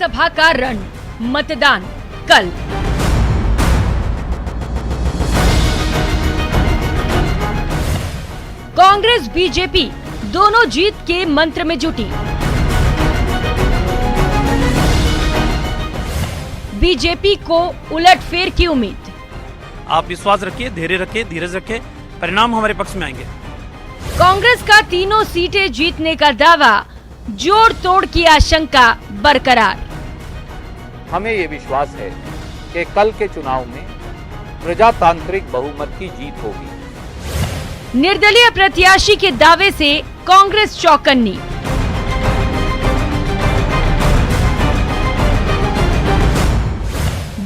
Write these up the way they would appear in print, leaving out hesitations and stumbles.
राज्यसभा का रण, मतदान कल। कांग्रेस बीजेपी दोनों जीत के मंत्र में जुटी। बीजेपी को उलटफेर की उम्मीद। आप विश्वास रखिए, धैर्य रखिए, धीरज रखिए, परिणाम हमारे पक्ष में आएंगे। कांग्रेस का तीनों सीटें जीतने का दावा, जोड़ तोड़ की आशंका बरकरार। हमें ये विश्वास है कि कल के चुनाव में प्रजातांत्रिक बहुमत की जीत होगी। निर्दलीय प्रत्याशी के दावे से कांग्रेस चौकन्नी।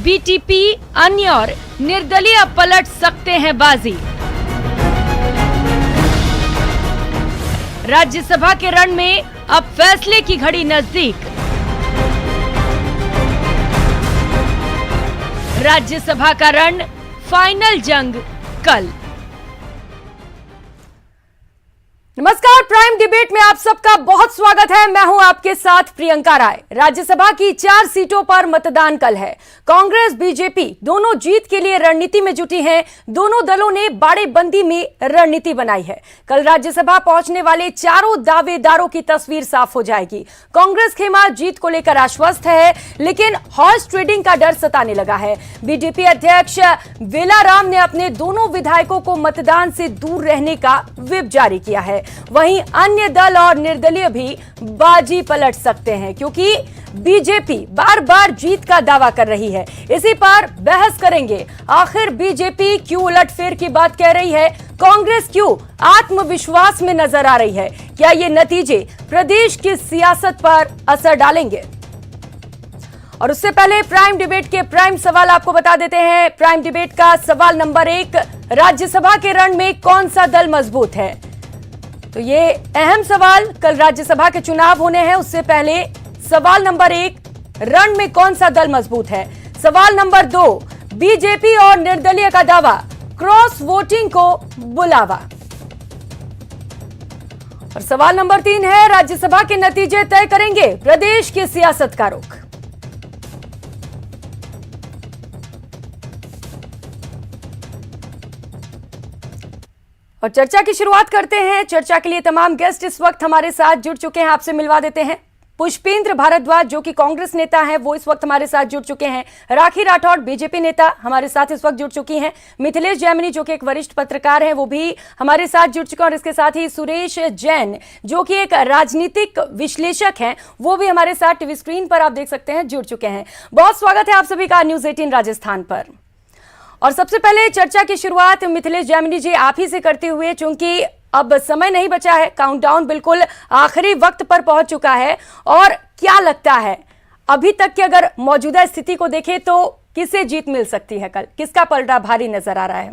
बीटीपी अन्य और निर्दलीय पलट सकते हैं बाजी। राज्यसभा के रण में अब फैसले की घड़ी नजदीक। राज्यसभा का रण, फाइनल जंग कल। नमस्कार, प्राइम डिबेट में आप सबका बहुत स्वागत है। मैं हूं आपके साथ प्रियंका राय। राज्यसभा की 4 सीटों पर मतदान कल है। कांग्रेस बीजेपी दोनों जीत के लिए रणनीति में जुटी हैं। दोनों दलों ने बाड़ेबंदी में रणनीति बनाई है। कल राज्यसभा पहुंचने वाले चारों दावेदारों की तस्वीर साफ हो जाएगी। कांग्रेस खेमा जीत को लेकर आश्वस्त है, लेकिन हॉर्स ट्रेडिंग का डर सताने लगा है। बीजेपी अध्यक्ष वेलाराम ने अपने दोनों विधायकों को मतदान से दूर रहने का व्हिप जारी किया है। वहीं अन्य दल और निर्दलीय भी बाजी पलट सकते हैं, क्योंकि बीजेपी बार बार जीत का दावा कर रही है। इसी पर बहस करेंगे। आखिर बीजेपी क्यों उलटफेर की बात कह रही है? कांग्रेस क्यों आत्मविश्वास में नजर आ रही है? क्या ये नतीजे प्रदेश की सियासत पर असर डालेंगे? और उससे पहले प्राइम डिबेट के प्राइम सवाल आपको बता देते हैं। प्राइम डिबेट का सवाल नंबर 1, राज्यसभा के रण में कौन सा दल मजबूत है? तो ये अहम सवाल, कल राज्यसभा के चुनाव होने हैं, उससे पहले सवाल नंबर 1, रण में कौन सा दल मजबूत है? सवाल नंबर 2, बीजेपी और निर्दलीय का दावा, क्रॉस वोटिंग को बुलावा। और सवाल नंबर 3 है, राज्यसभा के नतीजे तय करेंगे प्रदेश के सियासत का रुख। और चर्चा की शुरुआत करते हैं। चर्चा के लिए तमाम गेस्ट इस वक्त हमारे साथ जुड़ चुके हैं। आपसे मिलवा देते हैं। पुष्पेंद्र भारद्वाज जो कि कांग्रेस नेता हैं, वो इस वक्त हमारे साथ जुड़ चुके हैं। राखी राठौड़ बीजेपी नेता हमारे साथ इस वक्त जुड़ चुकी हैं। मिथिलेश जैमिनी जो कि एक वरिष्ठ पत्रकार हैं, वो भी हमारे साथ जुड़ चुके हैं। और इसके साथ ही सुरेश जैन जो कि एक राजनीतिक विश्लेषक हैं, वो भी हमारे साथ टीवी स्क्रीन पर आप देख सकते हैं जुड़ चुके हैं। बहुत स्वागत है आप सभी का न्यूज 18 राजस्थान पर। और सबसे पहले चर्चा की शुरुआत मिथिलेश जैमिनी जी आप ही से करते हुए, चूंकि अब समय नहीं बचा है, काउंटडाउन बिल्कुल आखिरी वक्त पर पहुंच चुका है, और क्या लगता है अभी तक की अगर मौजूदा स्थिति को देखें तो किसे जीत मिल सकती है? कल किसका पलड़ा भारी नजर आ रहा है?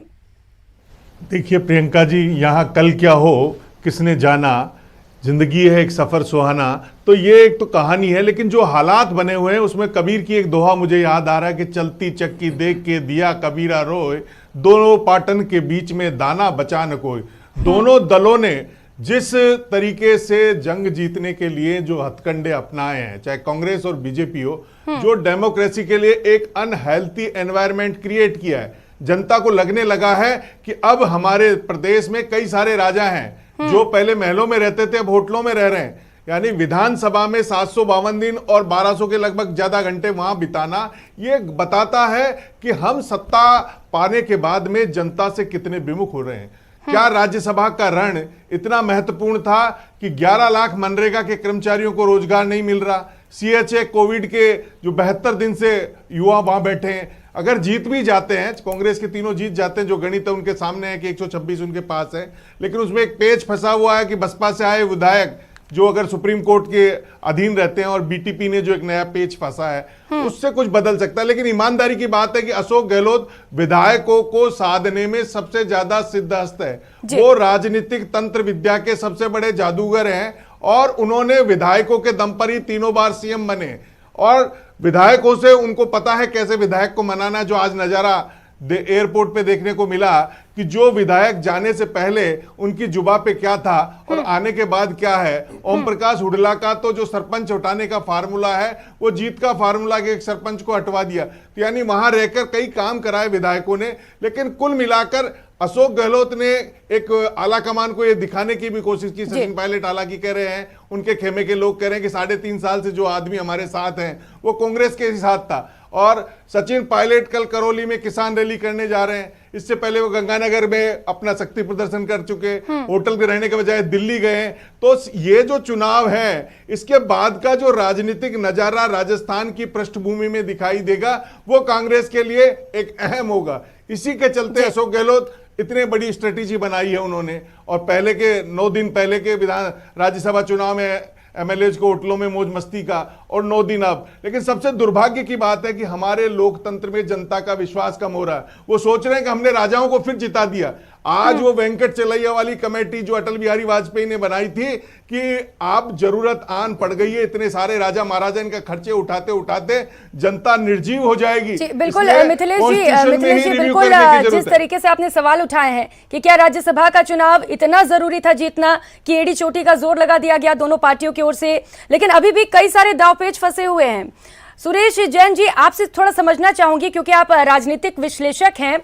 देखिए प्रियंका जी, यहाँ कल क्या हो किसने जाना, जिंदगी है एक सफर सुहाना, तो ये एक तो कहानी है, लेकिन जो हालात बने हुए हैं उसमें कबीर की एक दोहा मुझे याद आ रहा है कि चलती चक्की देख के दिया कबीरा रोए, दोनों पाटन के बीच में दाना बचा न कोई। दोनों दलों ने जिस तरीके से जंग जीतने के लिए जो हथकंडे अपनाए हैं, चाहे कांग्रेस और बीजेपी हो, जो डेमोक्रेसी के लिए एक अनहेल्थी एनवायरनमेंट क्रिएट किया है, जनता को लगने लगा है कि अब हमारे प्रदेश में कई सारे राजा हैं जो पहले महलों में रहते थे, अब होटलों में रह रहे हैं। यानी विधानसभा में 752 दिन और 1200 के लगभग ज्यादा घंटे वहां बिताना, ये बताता है कि हम सत्ता पाने के बाद में जनता से कितने विमुख हो रहे हैं। क्या राज्यसभा का रण इतना महत्वपूर्ण था कि 11 लाख मनरेगा के कर्मचारियों को रोजगार नहीं मिल रहा? सीएचए कोविड के जो 72 दिन से युवा वहां बैठे हैं, अगर जीत भी जाते हैं, कांग्रेस के तीनों जीत जाते हैं, जो गणित है उनके सामने है कि 126 उनके पास है, लेकिन उसमें एक पेच फंसा हुआ है कि बसपा से आए विधायक जो अगर सुप्रीम कोर्ट के अधीन रहते हैं, और बीटीपी ने जो एक नया पेच फंसा है उससे कुछ बदल सकता है। लेकिन ईमानदारी की बात है कि अशोक गहलोत विधायकों को साधने में सबसे ज्यादा सिद्धहस्त है। वो राजनीतिक तंत्र विद्या के सबसे बड़े जादूगर हैं, और उन्होंने विधायकों के दम पर ही 3 बार सीएम बने, और विधायकों से उनको पता है कैसे विधायक को मनाना है। जो आज नजारा एयरपोर्ट पे देखने को मिला कि जो विधायक जाने से पहले उनकी जुबा पे क्या था और आने के बाद क्या है। ओम प्रकाश हुड्डा का तो जो सरपंच हटाने का फार्मूला है वो जीत का फार्मूला के एक सरपंच को हटवा दिया। तो यानी वहां रहकर कई काम कराए विधायकों ने, लेकिन कुल मिलाकर अशोक गहलोत ने एक आला कमान को ये दिखाने की भी कोशिश की। सचिन पायलट हालांकि कह रहे हैं, उनके खेमे के लोग कह रहे हैं कि 3.5 साल से जो आदमी हमारे साथ हैं वो कांग्रेस के ही साथ था। और सचिन पायलट कल करौली में किसान रैली करने जा रहे हैं। इससे पहले वो गंगानगर में अपना शक्ति प्रदर्शन कर चुके, होटल में रहने के बजाय दिल्ली गए। तो ये जो चुनाव है, इसके बाद का जो राजनीतिक नजारा राजस्थान की पृष्ठभूमि में दिखाई देगा वो कांग्रेस के लिए एक अहम होगा। इसी के चलते अशोक गहलोत इतने बड़ी स्ट्रेटेजी बनाई है उन्होंने। और पहले के 9 दिन पहले के राज्यसभा चुनाव में एमएलए को होटलों में मौज मस्ती का, और 9 दिन अब। लेकिन सबसे दुर्भाग्य की बात है कि हमारे लोकतंत्र में जनता का विश्वास कम हो रहा है। वो सोच रहे हैं कि हमने राजाओं को फिर जिता दिया। आज वो वेंकट चलैया वाली कमेटी जो अटल बिहारी वाजपेयी ने बनाई थी कि आप जरूरत आन पड़ गई है, इतने सारे राजा महाराजा इनका खर्चे उठाते उठाते जनता निर्जीव हो जाएगी। बिल्कुल मिथिलेश जी बिल्कुल जिस तरीके से आपने सवाल उठाए हैं कि क्या राज्यसभा का चुनाव इतना जरूरी था जीतना कि एड़ी चोटी का जोर लगा दिया गया दोनों पार्टियों की ओर से, लेकिन अभी भी कई सारे दांवपेच फंसे हुए हैं। सुरेश जैन जी, आपसे थोड़ा समझना चाहूंगी क्योंकि आप राजनीतिक विश्लेषक हैं।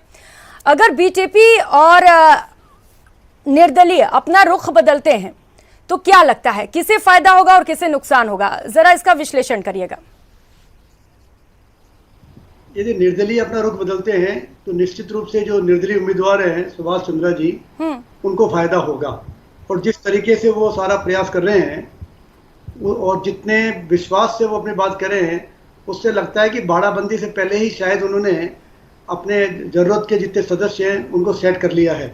अगर बीजेपी और निर्दलीय अपना रुख बदलते हैं तो क्या लगता है किसे फायदा होगा और किसे नुकसान होगा? जरा इसका विश्लेषण करिएगा। यदि निर्दलीय अपना रुख बदलते हैं तो निश्चित रूप से जो निर्दलीय उम्मीदवार हैं सुभाष चंद्रा जी, उनको फायदा होगा। और जिस तरीके से वो सारा प्रयास कर रहे हैं और जितने विश्वास से वो अपनी बात कर रहे हैं, उससे लगता है कि बाड़ाबंदी से पहले ही शायद उन्होंने अपने जरूरत के जितने सदस्य हैं उनको सेट कर लिया है।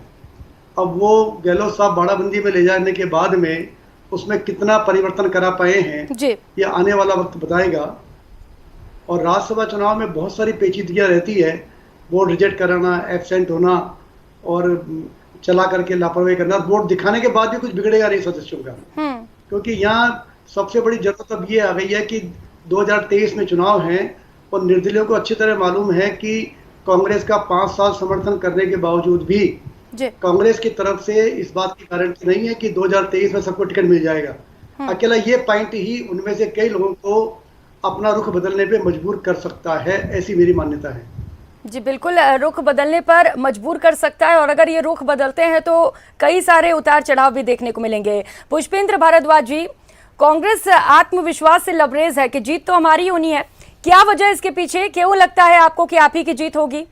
अब वो गहलोत साहब बाड़ाबंदी में ले जाने के बाद में उसमें कितना परिवर्तन करा पाए हैं ये आने वाला वक्त बताएगा। और राज्यसभा चुनाव में बहुत सारी पेचीदगियाँ रहती है, वोट रिजेक्ट कराना, एब्सेंट होना और चला करके लापरवाही करना। वोट दिखाने के बाद भी कुछ बिगड़ेगा नहीं सदस्यों का, क्योंकि यहाँ सबसे बड़ी जरूरत अब ये आ गई है कि 2023 में चुनाव हैं और निर्दलीयों को अच्छी तरह मालूम है कि कांग्रेस का 5 साल समर्थन करने के बावजूद भी कांग्रेस की तरफ से इस बात की गारंटी नहीं है कि 2023 में सबको टिकट मिल जाएगा। अकेला ये पॉइंट ही उनमें से कई लोगों को अपना रुख बदलने पे मजबूर कर सकता है, ऐसी मेरी मान्यता है। जी बिल्कुल, रुख बदलने पर मजबूर कर सकता है और अगर ये रुख बदलते हैं तो कई सारे उतार चढ़ाव भी देखने को मिलेंगे। पुष्पेंद्र भारद्वाज जी, कांग्रेस आत्मविश्वास से लबरेज है कि जीत तो हमारी होनी है, क्या वजह इसके पीछे? क्यों लगता है आपको कि आप ही की जीत होगी?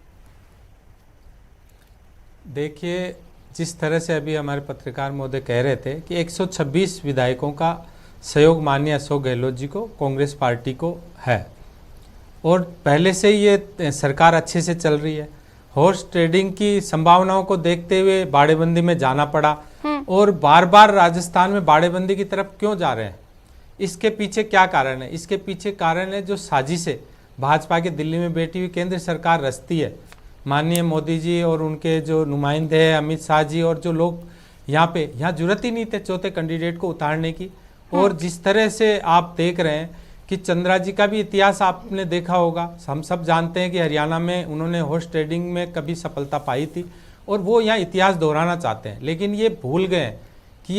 देखिए, जिस तरह से अभी हमारे पत्रकार महोदय कह रहे थे कि 126 विधायकों का सहयोग माननीय अशोक गहलोत जी को, कांग्रेस पार्टी को है और पहले से ये सरकार अच्छे से चल रही है। हॉर्स ट्रेडिंग की संभावनाओं को देखते हुए बाड़ेबंदी में जाना पड़ा और बार बार राजस्थान में बाड़ेबंदी की तरफ क्यों जा रहे हैं, इसके पीछे क्या कारण है? इसके पीछे कारण है जो साजिशें भाजपा के दिल्ली में बैठी हुई केंद्र सरकार रचती है। माननीय मोदी जी और उनके जो नुमाइंदे हैं अमित शाह जी और जो लोग यहाँ जरूरत ही नहीं थे चौथे कैंडिडेट को उतारने की। और जिस तरह से आप देख रहे हैं कि चंद्रा जी का भी इतिहास आपने देखा होगा, हम सब जानते हैं कि हरियाणा में उन्होंने हॉर्स ट्रेडिंग में कभी सफलता पाई थी और वो यहाँ इतिहास दोहराना चाहते हैं, लेकिन ये भूल गए कि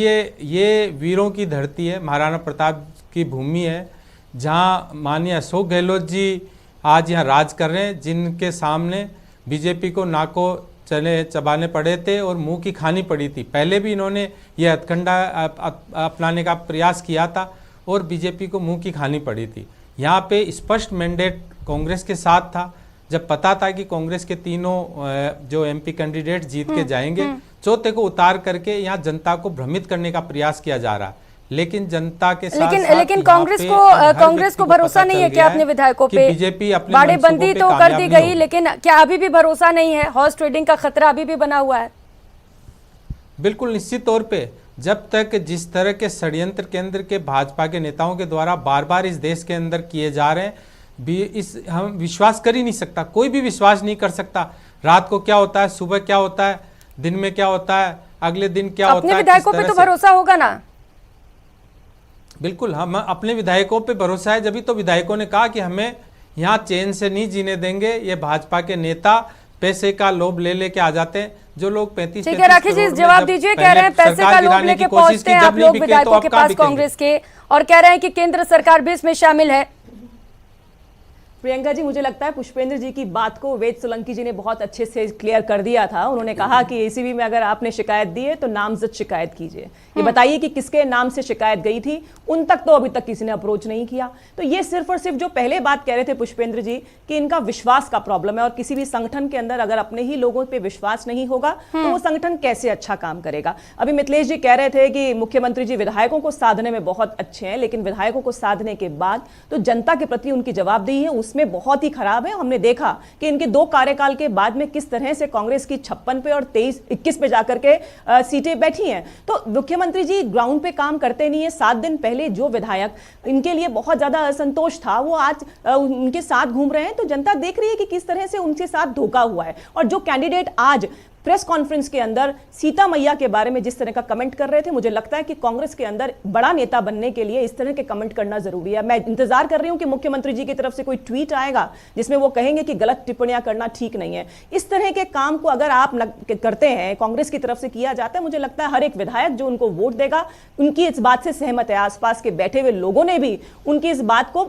ये वीरों की धरती है, महाराणा प्रताप की भूमि है, जहाँ माननीय अशोक गहलोत जी आज यहाँ राज कर रहे हैं, जिनके सामने बीजेपी को नाको चले चबाने पड़े थे और मुंह की खानी पड़ी थी। पहले भी इन्होंने ये हथकंडा अपनाने का प्रयास किया था और बीजेपी को मुंह की खानी पड़ी थी। यहाँ पे स्पष्ट मैंडेट कांग्रेस के साथ था, जब पता था कि कांग्रेस के तीनों जो एमपी कैंडिडेट जीत के जाएंगे, चौथे को उतार करके यहाँ जनता को भ्रमित करने का प्रयास किया जा रहा है। लेकिन जनता के साथ लेकिन कांग्रेस को भरोसा नहीं है कि अपने विधायकों पे बीजेपी अपने बाड़ेबंदी तो कर दी गई, लेकिन क्या अभी भी भरोसा नहीं है? हॉर्स ट्रेडिंग का खतरा अभी भी बना हुआ है। बिल्कुल निश्चित तौर पे, जब तक जिस तरह के षड्यंत्र केंद्र के भाजपा के नेताओं के द्वारा बार बार इस देश के अंदर किए जा रहे हैं, हम विश्वास कर ही नहीं सकता, कोई भी विश्वास नहीं कर सकता। रात को क्या होता है, सुबह क्या होता है, दिन में क्या होता है, अगले दिन क्या होता है। अपने विधायकों पे तो भरोसा होगा ना? बिल्कुल, हम अपने विधायकों पे भरोसा है, जब भी तो विधायकों ने कहा कि हमें यहाँ चैन से नहीं जीने देंगे। ये भाजपा के नेता पैसे का लोभ ले लेके आ जाते हैं। जो लोग 35 ठीक है, राखी जी जवाब दीजिए। कह रहे हैं पैसे का लोभ लेके पहुंचते हैं आप लोग विधायकों के पास कांग्रेस के, और कह रहे हैं कि केंद्र सरकार भी इसमें शामिल है। प्रियंका जी, मुझे लगता है पुष्पेंद्र जी की बात को वेद सोलंकी जी ने बहुत अच्छे से क्लियर कर दिया था। उन्होंने कहा कि एसीबी में अगर आपने शिकायत दी है तो नामजद शिकायत कीजिए। ये बताइए कि किसके नाम से शिकायत गई थी, उन तक तो अभी तक किसी ने अप्रोच नहीं किया। तो ये सिर्फ और सिर्फ जो पहले बात कह रहे थे पुष्पेंद्र जी कि इनका विश्वास का प्रॉब्लम है, और किसी भी संगठन के अंदर अगर अपने ही लोगों पर विश्वास नहीं होगा तो वो संगठन कैसे अच्छा काम करेगा। अभी मिथिलेश जी कह रहे थे कि मुख्यमंत्री जी विधायकों को साधने में बहुत अच्छे हैं, लेकिन विधायकों को साधने के बाद तो जनता के प्रति उनकी जवाबदेही है उसमें बहुत ही खराब है। हमने देखा कि इनके 2 कार्यकाल के बाद में किस तरह से कांग्रेस की 56 पे और 21 पे जाकर के सीटें बैठी हैं। तो मुख्यमंत्री जी ग्राउंड पे काम करते नहीं है। 7 दिन पहले जो विधायक इनके लिए बहुत ज्यादा असंतोष था वो आज उनके साथ घूम रहे हैं। तो जनता देख रही है कि किस तरह से उनके साथ धोखा हुआ है। और जो कैंडिडेट आज प्रेस कॉन्फ्रेंस के अंदर सीता मैया के बारे में जिस तरह का कमेंट कर रहे थे, मुझे लगता है कि कांग्रेस के अंदर बड़ा नेता बनने के लिए इस तरह के कमेंट करना जरूरी है। मैं इंतजार कर रही हूं कि मुख्यमंत्री जी की तरफ से कोई ट्वीट आएगा जिसमें वो कहेंगे कि गलत टिप्पणियां करना ठीक नहीं है। इस तरह के काम को अगर आप करते हैं, कांग्रेस की तरफ से किया जाता है, मुझे लगता है हर एक विधायक जो उनको वोट देगा उनकी इस बात से सहमत है। आसपास के बैठे हुए लोगों ने भी उनकी इस बात को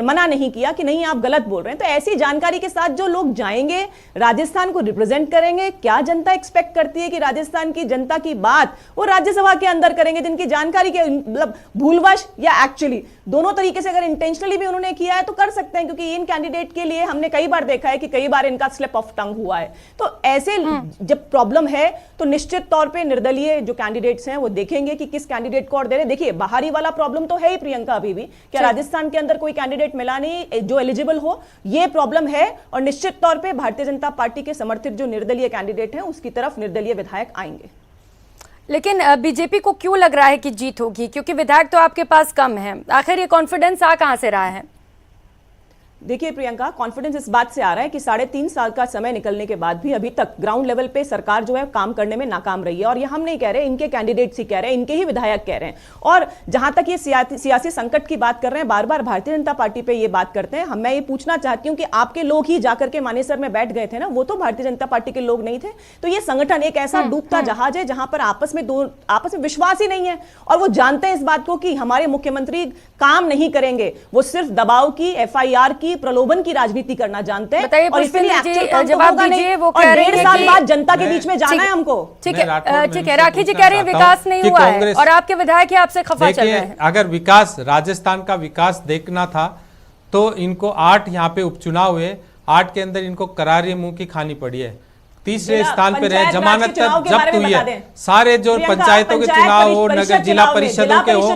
मना नहीं किया कि नहीं आप गलत बोल रहे हैं। तो ऐसी जानकारी के साथ जो लोग जाएंगे, राजस्थान को रिप्रेजेंट करेंगे, क्या जनता एक्सपेक्ट करती है कि राजस्थान की जनता की बात वो राज्यसभा के अंदर करेंगे, जिनकी जानकारी के मतलब भूलवश या एक्चुअली दोनों तरीके से अगर इंटेंशनली भी उन्होंने किया है तो कर सकते हैं। क्योंकि इन कैंडिडेट के लिए हमने कई बार देखा है कि कई बार इनका स्लिप ऑफ टंग हुआ है। तो ऐसे जब प्रॉब्लम है तो निश्चित तौर पे निर्दलीय जो कैंडिडेट्स हैं वो देखेंगे कि किस कैंडिडेट को और दे रहे। देखिए, बाहरी वाला प्रॉब्लम तो है ही प्रियंका, अभी भी क्या राजस्थान के अंदर कोई कैंडिडेट मिला नहीं जो एलिजिबल हो, ये प्रॉब्लम है। और निश्चित तौर पर भारतीय जनता पार्टी के समर्थित जो निर्दलीय कैंडिडेट हैं उसकी तरफ निर्दलीय विधायक आएंगे। लेकिन बीजेपी को क्यों लग रहा है कि जीत होगी? क्योंकि विधायक तो आपके पास कम है। आखिर ये कॉन्फिडेंस आ कहां से रहा है? देखिए प्रियंका, कॉन्फिडेंस इस बात से आ रहा है कि 3.5 साल का समय निकलने के बाद भी अभी तक ग्राउंड लेवल पे सरकार जो है काम करने में नाकाम रही है। और ये हम नहीं कह रहे, इनके कैंडिडेट्स ही कह रहे हैं, इनके ही विधायक कह रहे हैं। और जहां तक ये सियासी संकट की बात कर रहे हैं, बार बार भारतीय जनता पार्टी पे ये बात करते हैं। मैं ये पूछना चाहती हूँ कि आपके लोग ही जाकर के मानेसर में बैठ गए थे ना, वो तो भारतीय जनता पार्टी के लोग नहीं थे। तो ये संगठन एक ऐसा डूबता जहाज है जहां पर आपस में विश्वास ही नहीं है। और वो जानते हैं इस बात को कि हमारे मुख्यमंत्री काम नहीं करेंगे, वो सिर्फ दबाव की, FIR की, प्रलोभन की राजनीति करना जानते हैं। और इसलिए जवाब दीजिए। वो कह रहे हैं 1.5 साल बाद जनता के बीच में जाना है हमको। ठीक है, ठीक है। राखी जी कह रहे हैं विकास नहीं हुआ है और आपके विधायक आपसे खफा चल रहे हैं। अगर विकास, राजस्थान का विकास देखना था तो इनको 8 यहाँ पे उपचुनाव हुए, 8 के अंदर इनको करारी मुंह की खानी पड़ी है। तीसरे स्थान पे रहे, जमानत जब्त हुई है। सारे जो पंचायतों के चुनाव हो, नगर जिला परिषदों के हो,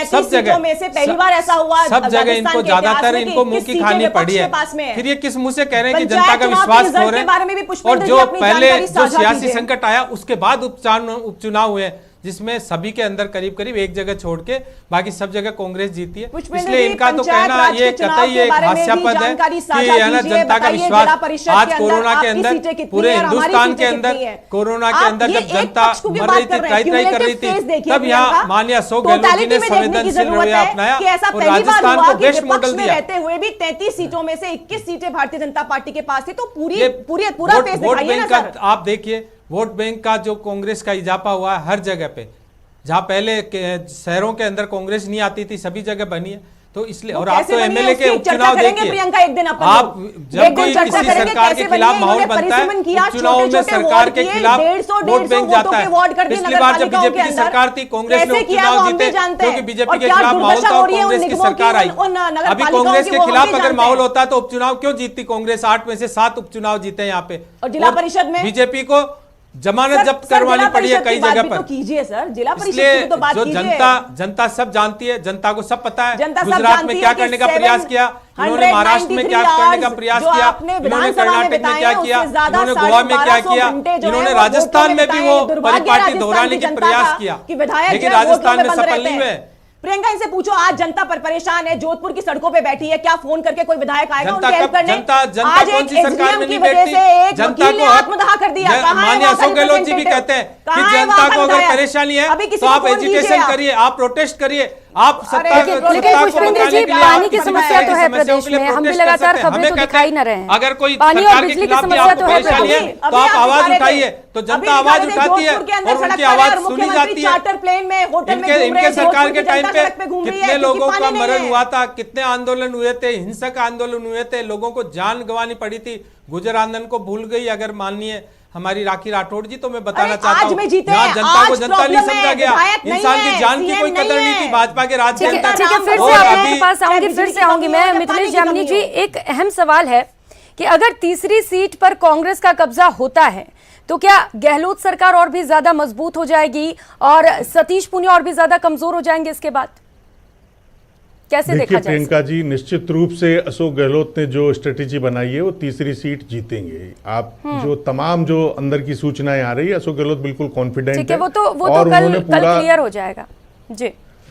सब जगह पहली बार ऐसा हुआ, सब जगह इनको ज्यादातर इनको मुंह की खानी पड़ी है। फिर ये किस मुंह से कह रहे हैं कि जनता का विश्वास खो रहे हैं? और जो पहले जो सियासी संकट आया उसके बाद उपचुनाव हुए जिसमें सभी के अंदर करीब करीब एक जगह छोड़ के बाकी सब जगह कांग्रेस जीती है। इसलिए इनका तो कहना ये कतई एक हास्यास्पद है कि है ना जनता का विश्वास। आज कोरोना के अंदर पूरे हिंदुस्तान के अंदर कोरोना के अंदर जब जनता मर रही थी, त्राही कर रही थी, तब यहाँ माननीय अशोक गहलोत जी ने संवेदनशील रवैया अपनाया और राजस्थान को बेस्ट मॉडल दिया। रहते हुए भी 33 सीटों में से 21 सीटें भारतीय जनता पार्टी के पास थी। तो पूरा फेस दिखाइए ना सर। आप देखिए, वोट बैंक का जो कांग्रेस का इजाफा हुआ है हर जगह पे, जहां पहले शहरों के अंदर कांग्रेस नहीं आती थी सभी जगह बनी है। तो इसलिए और आप तो MLA के उपचुनाव देखिए, आप जब कोई किसी सरकार के खिलाफ माहौल बनता है, उपचुनाव में सरकार के खिलाफ वोट बैंक जाता है। पिछली बार जब बीजेपी की सरकार थी, कांग्रेस ने उपचुनाव जीते क्योंकि बीजेपी के खिलाफ माहौल था और कांग्रेस की सरकार आई। अभी कांग्रेस के खिलाफ अगर माहौल होता तो उपचुनाव क्यों जीतती कांग्रेस? 8 में से 7 उपचुनाव जीते हैं यहाँ पे। और जिला परिषद में बीजेपी को जमानत जब्त करवानी पड़ी है कई जगह पर। तो कीजिए सर, जिला परिषद की तो बात जो कीजिए। जनता सब जानती है, जनता को सब पता है। जनता सब गुजरात में जानती क्या है कि करने का प्रयास किया इन्होंने, महाराष्ट्र में क्या करने का प्रयास किया इन्होंने, कर्नाटक में क्या किया इन्होंने, गोवा में क्या किया इन्होंने, राजस्थान में भी वो परिपाटी दोहराने के प्रयास किया, लेकिन राजस्थान में सफल नहीं हुए। प्रियंका, इनसे पूछो, आज जनता पर परेशान है, जोधपुर की सड़कों पे बैठी है, क्या फोन करके कोई विधायक आएगा उनकी हेल्प करने? जनता कौन सी सरकार में नहीं बैठती? जनता को आत्मदाह कर दिया। माननीय अशोक गहलोत जी भी कहते हैं कि जनता को अगर परेशानी है तो आप एजिटेशन करिए, आप प्रोटेस्ट करिए, आप सत्ता लेकिन पुष्पेंद्र जी, पानी की समस्या तो है प्रदेश में, हम भी लगातार खबरें तो दिखाई न रहे हैं। अगर कोई पानी और सरकार के बिजली की खिलाफ भी समस्या आपको तो है परेशानी है प्रदेश में। तो आप आवाज उठाइए, तो जनता आवाज उठाती है और उनकी आवाज सुनी जाती है। चार्टर प्लेन में होटल में इनके सरकार के टाइम पे कितने लोगों का मरण मरण हुआ था, कितने आंदोलन हुए थे, हिंसक आंदोलन हुए थे, लोगों को जान गंवानी पड़ी थी। गुजर आंदोलन को भूल गई अगर माननीय हमारी राखी राठौड़ जी, तो मैं बताना चाहता हूँ यहाँ जनता को जनता नहीं समझा गया, इंसान की जान की कोई कदर नहीं थी भाजपा के राज के अंदर। ठीक है, फिर से आपके पास आऊंगी, फिर से आऊंगी मैं। मिथिलेश जामनी जी, एक अहम सवाल है कि अगर तीसरी सीट पर कांग्रेस का कब्जा होता है तो क्या गहलोत सरकार और भी ज्यादा मजबूत हो जाएगी और सतीश पूनिया और भी ज्यादा कमजोर हो जाएंगे इसके बाद? कैसे देखा देखिए जाए? प्रियंका जी, निश्चित रूप से अशोक गहलोत ने जो स्ट्रेटेजी बनाई है वो तीसरी सीट जीतेंगे। आप जो तमाम जो अंदर की सूचनाएं आ रही है, अशोक गहलोत बिल्कुल कॉन्फिडेंट ठीक है, है। वो तो और कल उन्होंने पूरा क्लियर हो जाएगा जी,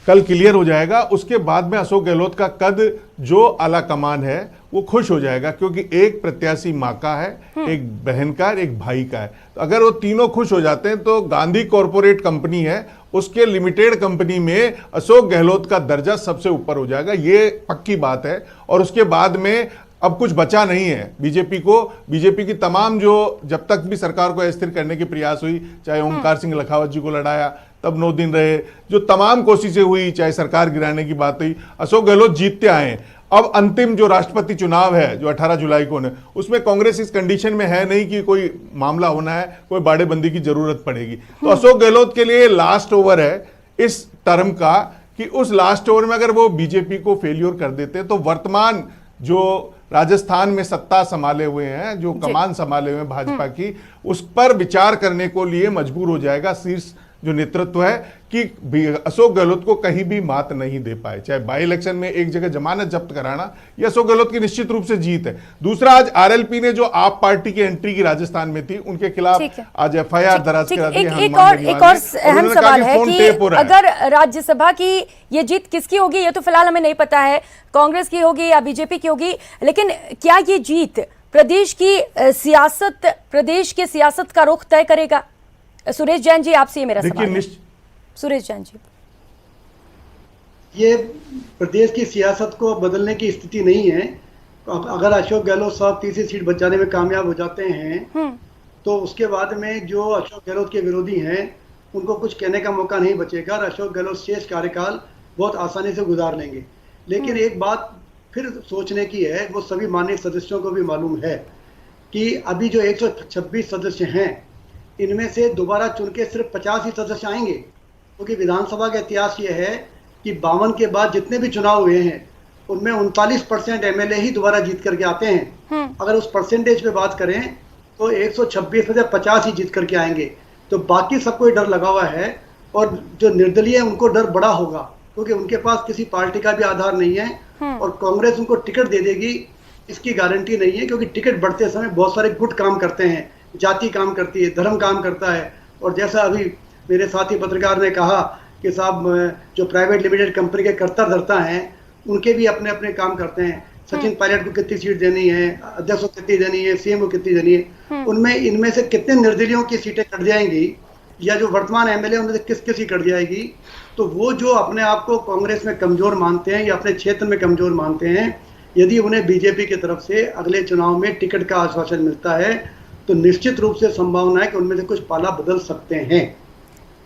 कल क्लियर हो जाएगा। उसके बाद में अशोक गहलोत का कद जो आला कमान है वो खुश हो जाएगा, क्योंकि एक प्रत्याशी माँ का है, एक बहन का, एक भाई का है। तो अगर वो तीनों खुश हो जाते हैं तो गांधी कॉरपोरेट कंपनी है, उसके लिमिटेड कंपनी में अशोक गहलोत का दर्जा सबसे ऊपर हो जाएगा, ये पक्की बात है। और उसके बाद में अब कुछ बचा नहीं है बीजेपी को। बीजेपी की तमाम जो जब तक भी सरकार को अस्थिर करने की प्रयास हुई, चाहे ओमकार सिंह लखावत जी को लड़ाया तब 9 दिन रहे, जो तमाम कोशिशें हुई, चाहे सरकार गिराने की बात हुई, अशोक गहलोत जीतते आए हैं। अब अंतिम जो राष्ट्रपति चुनाव है जो 18 जुलाई को, उसमें कांग्रेस इस कंडीशन में है नहीं कि कोई मामला होना है, कोई बाड़ेबंदी की जरूरत पड़ेगी। तो अशोक गहलोत के लिए लास्ट ओवर है इस टर्म का, कि उस लास्ट ओवर में अगर वो बीजेपी को फेल्योर कर देते तो वर्तमान जो राजस्थान में सत्ता संभाले हुए हैं, जो कमान संभाले हुए हैं भाजपा की, उस पर विचार करने को लिए मजबूर हो जाएगा शीर्ष जो नेतृत्व है कि अशोक गहलोत को कहीं भी मात नहीं दे पाए। चाहे बाई इलेक्शन में एक जगह जमानत जब्त कराना, यह अशोक गहलोत की निश्चित रूप से जीत है। दूसरा, आज आरएलपी ने जो आप पार्टी की एंट्री की राजस्थान में थी, उनके खिलाफ आज एफआईआर दर्ज करा दी है। एक और अहम सवाल है कि अगर राज्यसभा की ये जीत किसकी होगी, ये तो फिलहाल हमें नहीं पता है, कांग्रेस की होगी या बीजेपी की होगी, लेकिन क्या ये जीत प्रदेश की सियासत, प्रदेश के सियासत का रुख तय करेगा? सुरेश जैन जी, आपसे ये मेरा सवाल है। सुरेश जैन जी, ये प्रदेश की सियासत को बदलने की स्थिति नहीं है। अगर अशोक गहलोत साहब तीसरी सीट बचाने में कामयाब हो जाते हैं तो उसके बाद में जो अशोक गहलोत के विरोधी हैं उनको कुछ कहने का मौका नहीं बचेगा और अशोक गहलोत शेष कार्यकाल बहुत आसानी से गुजार लेंगे। लेकिन एक बात फिर सोचने की है, वो सभी माननीय सदस्यों को भी मालूम है कि अभी जो 126 सदस्य हैं, इनमें से दोबारा चुन के सिर्फ 50 ही सदस्य आएंगे, क्योंकि विधानसभा का इतिहास ये है कि 52 के बाद जितने भी चुनाव हुए हैं उनमें 39% एमएलए ही दोबारा जीत करके आते हैं। अगर उस परसेंटेज पे बात करें तो 126 में से 50 ही जीत करके आएंगे। तो बाकी सबको डर लगा हुआ है और जो निर्दलीय है उनको डर बड़ा होगा, क्योंकि उनके पास किसी पार्टी का भी आधार नहीं है और कांग्रेस उनको टिकट दे देगी इसकी गारंटी नहीं है, क्योंकि टिकट बढ़ते समय बहुत सारे गुट काम करते हैं, जाति काम करती है, धर्म काम करता है। और जैसा अभी मेरे साथी पत्रकार ने कहा कि साहब जो प्राइवेट लिमिटेड कंपनी के कर्ता धर्ता हैं उनके भी अपने अपने काम करते हैं। सचिन पायलट को कितनी सीट देनी है, अध्यक्ष को कितनी देनी है, सीएम को कितनी देनी है, उनमें इनमें से कितने निर्दलियों की सीटें कट जाएंगी या जो वर्तमान एमएलए उनमें से किस किस की कट जाएगी। तो वो जो अपने आप को कांग्रेस में कमजोर मानते हैं या अपने क्षेत्र में कमजोर मानते हैं, यदि उन्हें बीजेपी की तरफ से अगले चुनाव में टिकट का आश्वासन मिलता है तो निश्चित रूप से संभावना है कि उनमें से कुछ पाला बदल सकते हैं।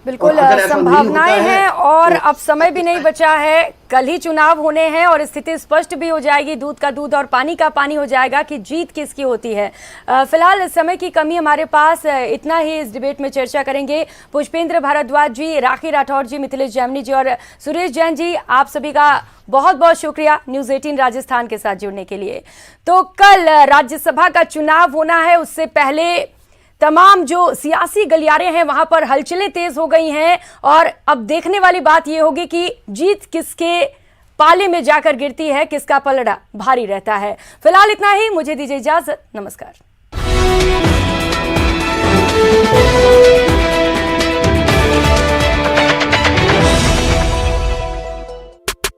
बिल्कुल संभावनाएं हैं और अब समय भी नहीं बचा है, कल ही चुनाव होने हैं और स्थिति स्पष्ट भी हो जाएगी, दूध का दूध और पानी का पानी हो जाएगा कि जीत किसकी होती है। फिलहाल समय की कमी हमारे पास, इतना ही इस डिबेट में चर्चा करेंगे। पुष्पेंद्र भारद्वाज जी, राखी राठौड़ जी, मिथिलेश जामनी जी और सुरेश जैन जी, आप सभी का बहुत बहुत शुक्रिया न्यूज़ 18 राजस्थान के साथ जुड़ने के लिए। तो कल राज्यसभा का चुनाव होना है, उससे पहले तमाम जो सियासी गलियारे हैं वहां पर हलचलें तेज हो गई हैं और अब देखने वाली बात यह होगी कि जीत किसके पाले में जाकर गिरती है, किसका पलड़ा भारी रहता है। फिलहाल इतना ही, मुझे दीजिए इजाजत, नमस्कार।